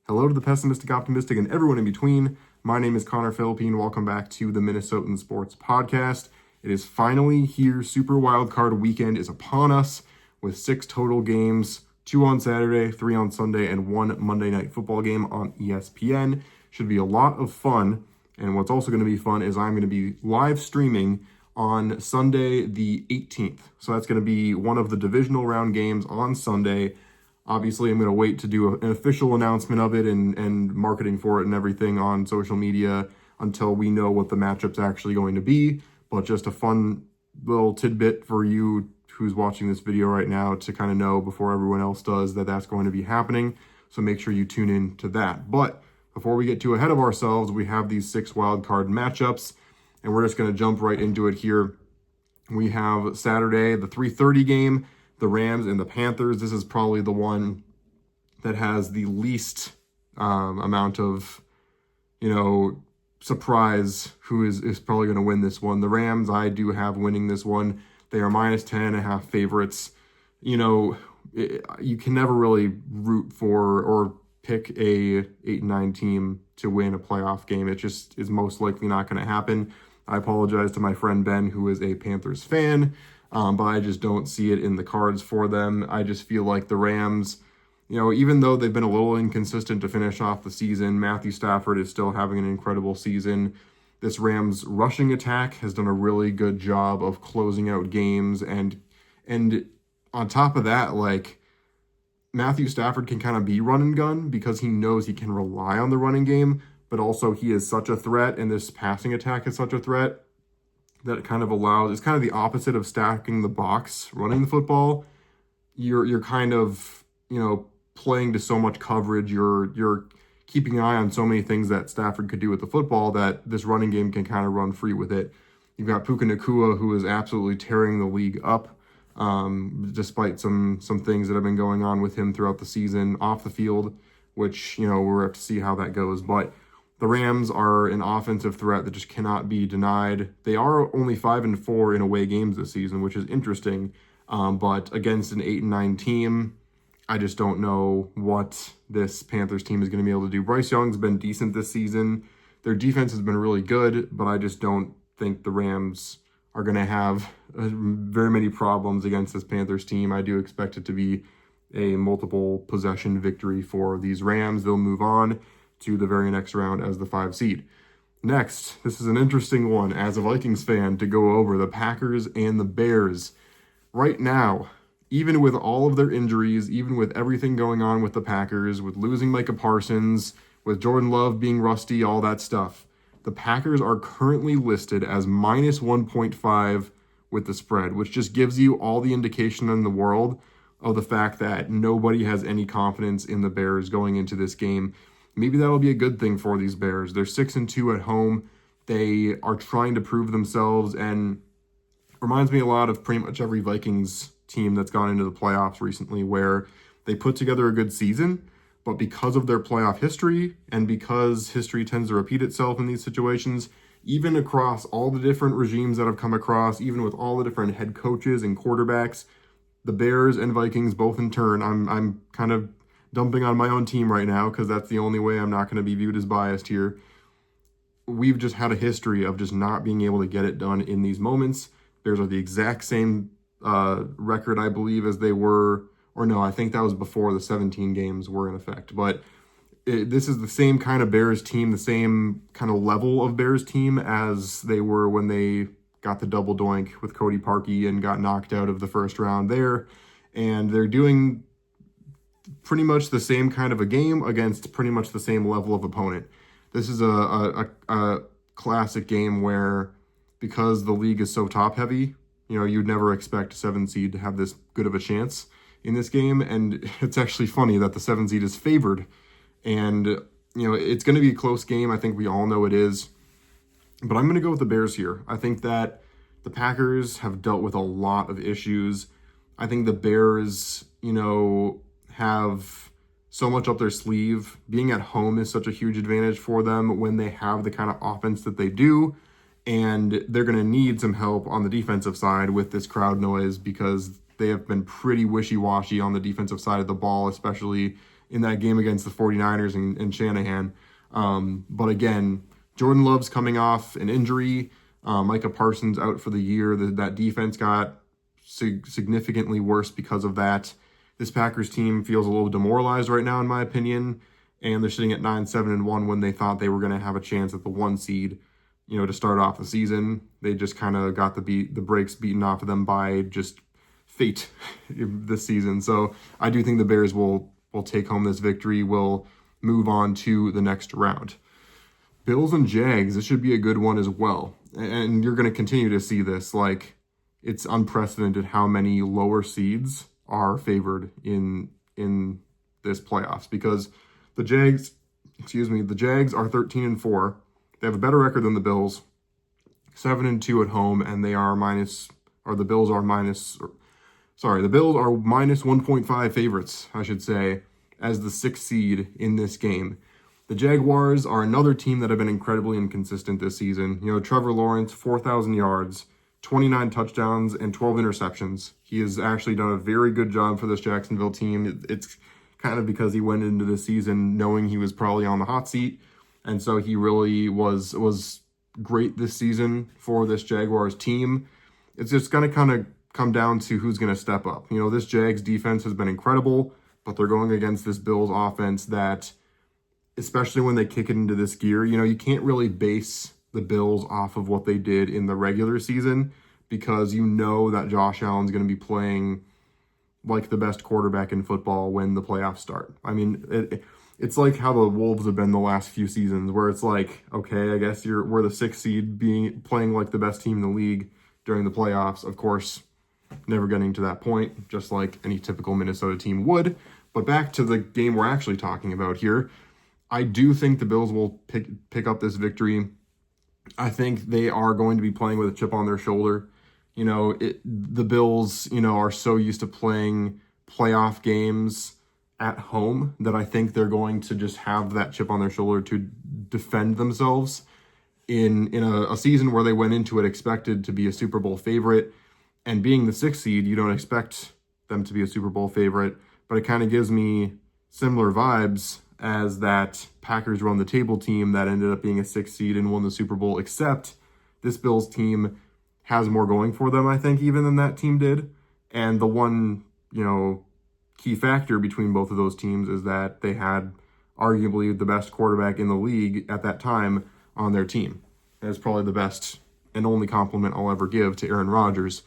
Hello to the pessimistic, optimistic, and everyone in between. My name is Connor Philippine. Welcome back to the Minnesotan Sports Podcast. It is finally here. Super Wildcard Weekend is upon us with 6 total games, 2 on Saturday, 3 on Sunday, and 1 Monday Night Football game on ESPN. Should be a lot of fun. And what's also going to be fun is I'm going to be live streaming on Sunday the 18th. So that's going to be one of the divisional round games on Sunday. Obviously, I'm going to wait to do an official announcement of it and marketing for it and everything on social media until we know what the matchup's actually going to be. But just a fun little tidbit for you who's watching this video right now to kind of know before everyone else does that that's going to be happening. So make sure you tune in to that. But before we get too ahead of ourselves, we have these 6 wildcard matchups, and we're just going to jump right into it here. We have Saturday, the 3:30 game, the Rams and the Panthers. This is probably the one that has the least amount of, surprise who is probably going to win this one. The Rams, I do have winning this one. They are minus 10.5 favorites. You can never really root for or pick a 8-9 team to win a playoff game. It just is most likely not going to happen. I apologize to my friend Ben, who is a Panthers fan, but I just don't see it in the cards for them. I just feel like the Rams, even though they've been a little inconsistent to finish off the season, Matthew Stafford is still having an incredible season. This Rams rushing attack has done a really good job of closing out games, and on top of that, Matthew Stafford can kind of be run and gun because he knows he can rely on the running game, but also he is such a threat, and this passing attack is such a threat that it kind of allows, it's kind of the opposite of stacking the box, running the football. You're kind of, playing to so much coverage. You're keeping an eye on so many things that Stafford could do with the football that this running game can kind of run free with it. You've got Puka Nacua, who is absolutely tearing the league up, despite some things that have been going on with him throughout the season off the field, which, we'll have to see how that goes. But the Rams are an offensive threat that just cannot be denied. They are only 5-4 in away games this season, which is interesting. But against an 8-9 team, I just don't know what this Panthers team is going to be able to do. Bryce Young's been decent this season. Their defense has been really good, but I just don't think the Rams are going to have very many problems against this Panthers team. I do expect it to be a multiple possession victory for these Rams. They'll move on to the very next round as the 5 seed. Next, this is an interesting one as a Vikings fan to go over, the Packers and the Bears. Right now, even with all of their injuries, even with everything going on with the Packers, with losing Micah Parsons, with Jordan Love being rusty, all that stuff, the Packers are currently listed as minus 1.5 with the spread, which just gives you all the indication in the world of the fact that nobody has any confidence in the Bears going into this game. Maybe that'll be a good thing for these Bears. They're 6-2 at home. They are trying to prove themselves, and reminds me a lot of pretty much every Vikings team that's gone into the playoffs recently, where they put together a good season, but because of their playoff history and because history tends to repeat itself in these situations, even across all the different regimes that have come across, even with all the different head coaches and quarterbacks, the Bears and Vikings both in turn, I'm kind of dumping on my own team right now because that's the only way I'm not going to be viewed as biased here. We've just had a history of just not being able to get it done in these moments. Bears are the exact same record, I believe, as they were, or no, I think that was before the 17 games were in effect. But this is the same kind of Bears team, the same kind of level of Bears team as they were when they got the double doink with Cody Parkey and got knocked out of the first round there. And they're doing pretty much the same kind of a game against pretty much the same level of opponent. This is a classic game where, because the league is so top heavy, you'd never expect a 7 seed to have this good of a chance in this game. And it's actually funny that the 7 seed is favored. And, it's going to be a close game. I think we all know it is. But I'm going to go with the Bears here. I think that the Packers have dealt with a lot of issues. I think the Bears, have so much up their sleeve. Being at home is such a huge advantage for them when they have the kind of offense that they do. And they're going to need some help on the defensive side with this crowd noise because they have been pretty wishy-washy on the defensive side of the ball, especially in that game against the 49ers and Shanahan. But again, Jordan Love's coming off an injury. Micah Parsons out for the year. That defense got significantly worse because of that. This Packers team feels a little demoralized right now, in my opinion, and they're sitting at 9-7-1 when they thought they were going to have a chance at the 1 seed, to start off the season. They just kind of got the brakes beaten off of them by just fate this season. So I do think the Bears will take home this victory, will move on to the next round. Bills and Jags, this should be a good one as well. And you're going to continue to see this. Like, it's unprecedented how many lower seeds are favored in this playoffs, because the Jags are 13-4. They have a better record than the Bills, 7-2 at home, and the Bills are minus 1.5 favorites, I should say, as the 6th seed in this game. The Jaguars are another team that have been incredibly inconsistent this season. Trevor Lawrence, 4,000 yards, 29 touchdowns, and 12 interceptions. He has actually done a very good job for this Jacksonville team. It's kind of because he went into the season knowing he was probably on the hot seat, and so he really was great this season for this Jaguars team. It's just going to kind of come down to who's going to step up. This Jags defense has been incredible, but they're going against this Bills offense that, especially when they kick it into this gear, you can't really base the Bills off of what they did in the regular season, because that Josh Allen's going to be playing like the best quarterback in football when the playoffs start. I mean, it's like how the Wolves have been the last few seasons, where it's like, okay, I guess we're the 6th seed playing like the best team in the league during the playoffs. Of course, never getting to that point, just like any typical Minnesota team would. But back to the game we're actually talking about here, I do think the Bills will pick up this victory. I think they are going to be playing with a chip on their shoulder. The Bills, are so used to playing playoff games at home that I think they're going to just have that chip on their shoulder to defend themselves in a season where they went into it expected to be a Super Bowl favorite. And being the 6th seed, you don't expect them to be a Super Bowl favorite, but it kind of gives me similar vibes as that Packers run the table team that ended up being a 6th seed and won the Super Bowl, except this Bills team has more going for them, I think, even than that team did. And the one, key factor between both of those teams is that they had arguably the best quarterback in the league at that time on their team. That's probably the best and only compliment I'll ever give to Aaron Rodgers,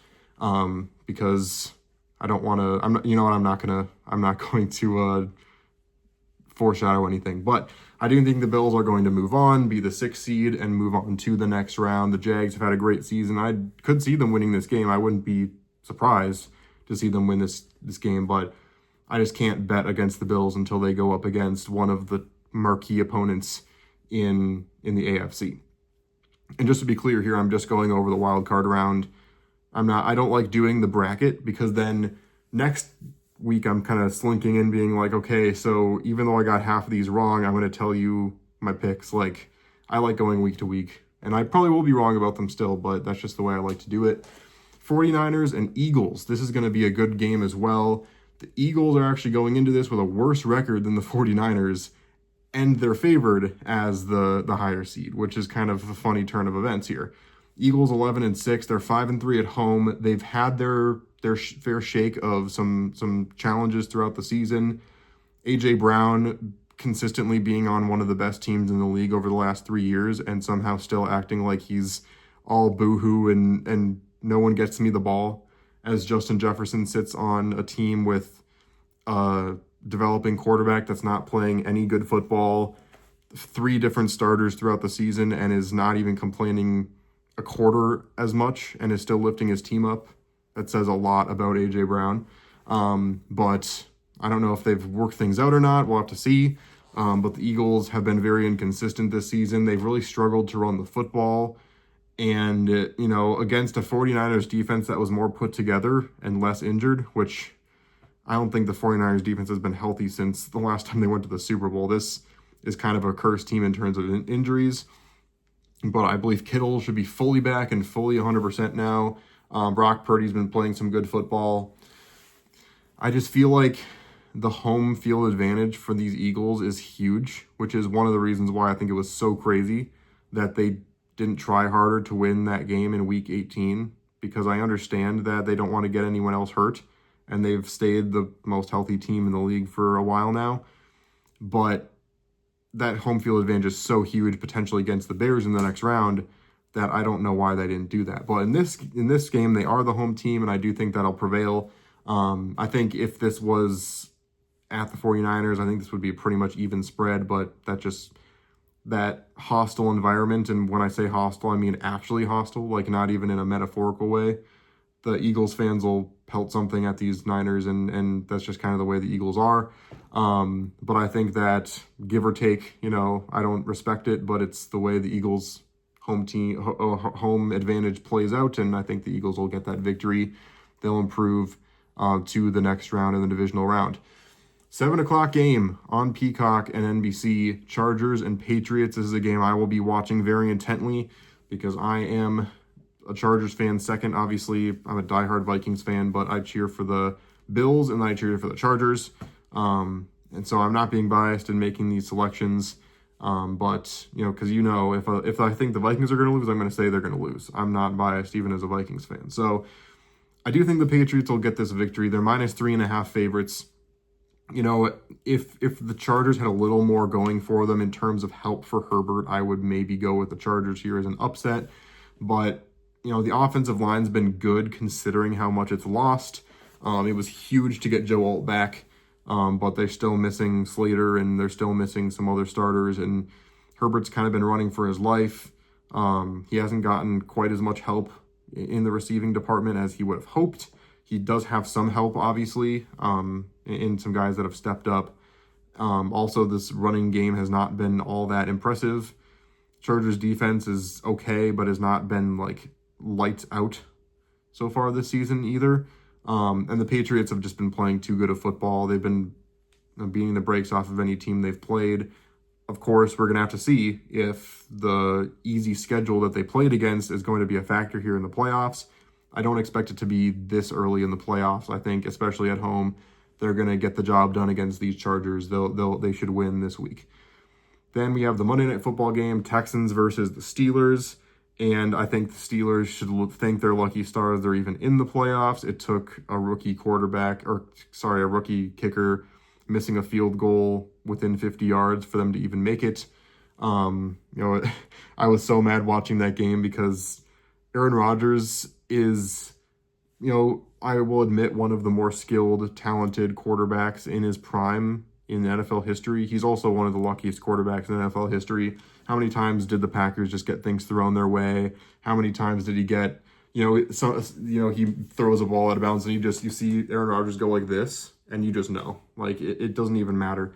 because I don't want to, I'm not going to foreshadow anything, but I do think the Bills are going to move on, be the 6th seed, and move on to the next round. The Jags have had a great season. I could see them winning this game. I wouldn't be surprised to see them win this game, but I just can't bet against the Bills until they go up against one of the marquee opponents in the AFC. And just to be clear here, I'm just going over the wild card round. I don't like doing the bracket, because then next week I'm kind of slinking in being like, okay, so even though I got half of these wrong, I'm going to tell you my picks. Like, I like going week to week, and I probably will be wrong about them still, but that's just the way I like to do it. 49ers and Eagles. This is going to be a good game as well. The Eagles are actually going into this with a worse record than the 49ers, and they're favored as the higher seed, which is kind of a funny turn of events here. Eagles 11-6, they're 5-3 at home. They've had their fair shake of some challenges throughout the season. A.J. Brown consistently being on one of the best teams in the league over the last 3 years, and somehow still acting like he's all boohoo and no one gets me the ball, as Justin Jefferson sits on a team with a developing quarterback that's not playing any good football, 3 different starters throughout the season, and is not even complaining a quarter as much and is still lifting his team up. That says a lot about A.J. Brown. But I don't know if they've worked things out or not. We'll have to see. But the Eagles have been very inconsistent this season. They've really struggled to run the football. And, against a 49ers defense that was more put together and less injured, which I don't think the 49ers defense has been healthy since the last time they went to the Super Bowl. This is kind of a cursed team in terms of injuries. But I believe Kittle should be fully back and fully 100% now. Brock Purdy's been playing some good football. I just feel like the home field advantage for these Eagles is huge, which is one of the reasons why I think it was so crazy that they didn't try harder to win that game in week 18, because I understand that they don't want to get anyone else hurt, and they've stayed the most healthy team in the league for a while now. But that home field advantage is so huge potentially against the Bears in the next round that I don't know why they didn't do that. But in this game, they are the home team, and I do think that'll prevail. I think if this was at the 49ers, I think this would be a pretty much even spread, but that hostile environment, and when I say hostile, I mean actually hostile, like not even in a metaphorical way. The Eagles fans will pelt something at these Niners, and that's just kind of the way the Eagles are. But I think that, give or take, I don't respect it, but it's the way the Eagles home advantage plays out, and I think the Eagles will get that victory. They'll improve to the next round in the divisional round. 7 o'clock game on Peacock and NBC, Chargers and Patriots. This is a game I will be watching very intently because I am a Chargers fan. Second, obviously, I'm a diehard Vikings fan, but I cheer for the Bills and I cheer for the Chargers. And so I'm not being biased in making these selections. But, because if I think the Vikings are going to lose, I'm going to say they're going to lose. I'm not biased even as a Vikings fan. So I do think the Patriots will get this victory. They're -3.5 favorites. If the Chargers had a little more going for them in terms of help for Herbert, I would maybe go with the Chargers here as an upset. But, the offensive line's been good considering how much it's lost. It was huge to get Joe Alt back, but they're still missing Slater, and they're still missing some other starters, and Herbert's kind of been running for his life. He hasn't gotten quite as much help in the receiving department as he would have hoped. He does have some help, obviously, in some guys that have stepped up. Also, this running game has not been all that impressive. Chargers defense is okay, but has not been lights out so far this season either. And the Patriots have just been playing too good of football. They've been beating the brakes off of any team they've played. Of course, we're going to have to see if the easy schedule that they played against is going to be a factor here in the playoffs. I don't expect it to be this early in the playoffs. I think, especially at home, they're going to get the job done against these Chargers. They should win this week. Then we have the Monday Night Football game, Texans versus the Steelers. And I think the Steelers should thank their lucky stars they're even in the playoffs. It took a rookie kicker missing a field goal within 50 yards for them to even make it. I was so mad watching that game because Aaron Rodgers is, I will admit, one of the more skilled, talented quarterbacks in his prime in NFL history. He's also one of the luckiest quarterbacks in NFL history. How many times did the Packers just get things thrown their way? How many times did he get, he throws a ball out of bounds and you see Aaron Rodgers go like this and you just know. It doesn't even matter.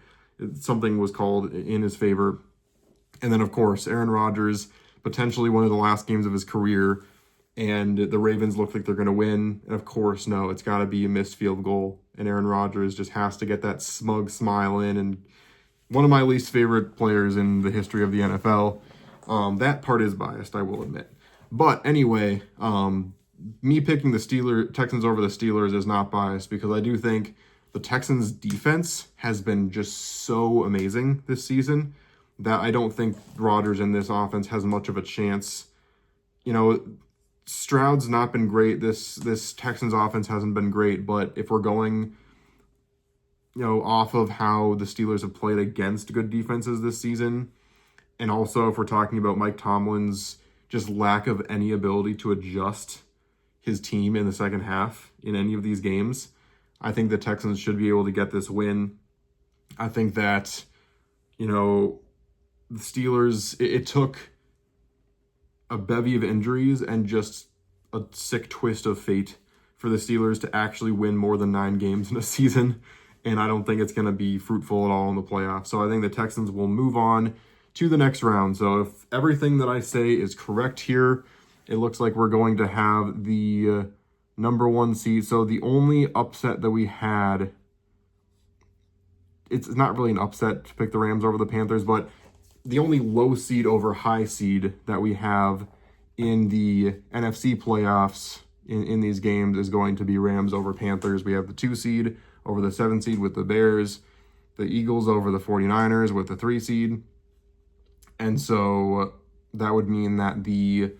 Something was called in his favor. And then, of course, Aaron Rodgers, potentially one of the last games of his career, and the Ravens look like they're going to win. And of course, no, it's got to be a missed field goal. And Aaron Rodgers just has to get that smug smile in. And one of my least favorite players in the history of the NFL. That part is biased, I will admit. But anyway, me picking the Texans over the Steelers is not biased because I do think the Texans' defense has been just so amazing this season that I don't think Rodgers in this offense has much of a chance. Stroud's not been great. This Texans offense hasn't been great, but if we're going, off of how the Steelers have played against good defenses this season, and also if we're talking about Mike Tomlin's just lack of any ability to adjust his team in the second half in any of these games, I think the Texans should be able to get this win. I think that, the Steelers, it took a bevy of injuries and just a sick twist of fate for the Steelers to actually win more than 9 games in a season. And I don't think it's going to be fruitful at all in the playoffs. So I think the Texans will move on to the next round. So if everything that I say is correct here, it looks like we're going to have the number 1 seed. So the only upset that we had, it's not really an upset to pick the Rams over the Panthers, but the only low seed over high seed that we have in the NFC playoffs in these games is going to be Rams over Panthers. We have the 2 seed over the 7 seed with the Bears, the Eagles over the 49ers with the 3 seed. And so that would mean that the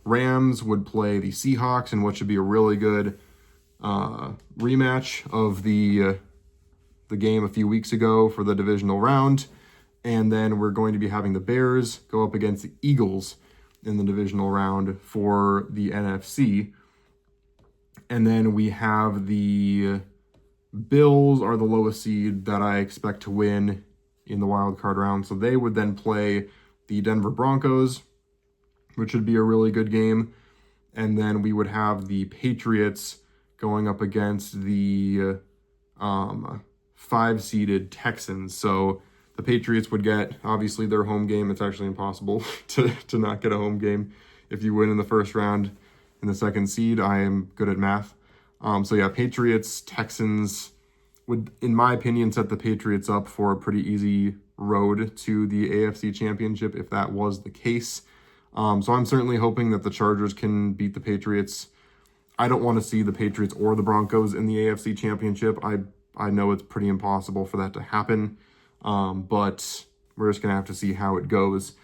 Rams would play the Seahawks in what should be a really good rematch of the game a few weeks ago for the divisional round. And then we're going to be having the Bears go up against the Eagles in the divisional round for the NFC. And then we have the Bills are the lowest seed that I expect to win in the wild card round. So they would then play the Denver Broncos, which would be a really good game. And then we would have the Patriots going up against the 5-seeded Texans. So the Patriots would get, obviously, their home game. It's actually impossible to not get a home game if you win in the first round in the 2nd seed. I am good at math. So yeah, Patriots, Texans would, in my opinion, set the Patriots up for a pretty easy road to the AFC Championship if that was the case. So I'm certainly hoping that the Chargers can beat the Patriots. I don't want to see the Patriots or the Broncos in the AFC Championship. I know it's pretty impossible for that to happen, but we're just going to have to see how it goes.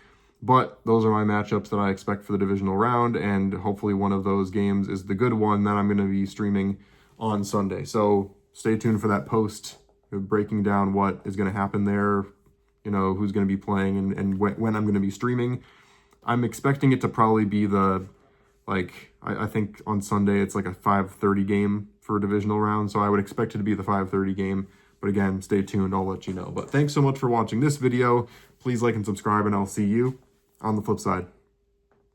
But those are my matchups that I expect for the divisional round, and hopefully one of those games is the good one that I'm going to be streaming on Sunday. So stay tuned for that post breaking down what is going to happen there, you know, who's going to be playing and when I'm going to be streaming. I'm expecting it to probably be I think on Sunday it's like a 5:30 game for a divisional round, so I would expect it to be the 5:30 game. But again, stay tuned, I'll let you know. But thanks so much for watching this video. Please like and subscribe, and I'll see you on the flip side.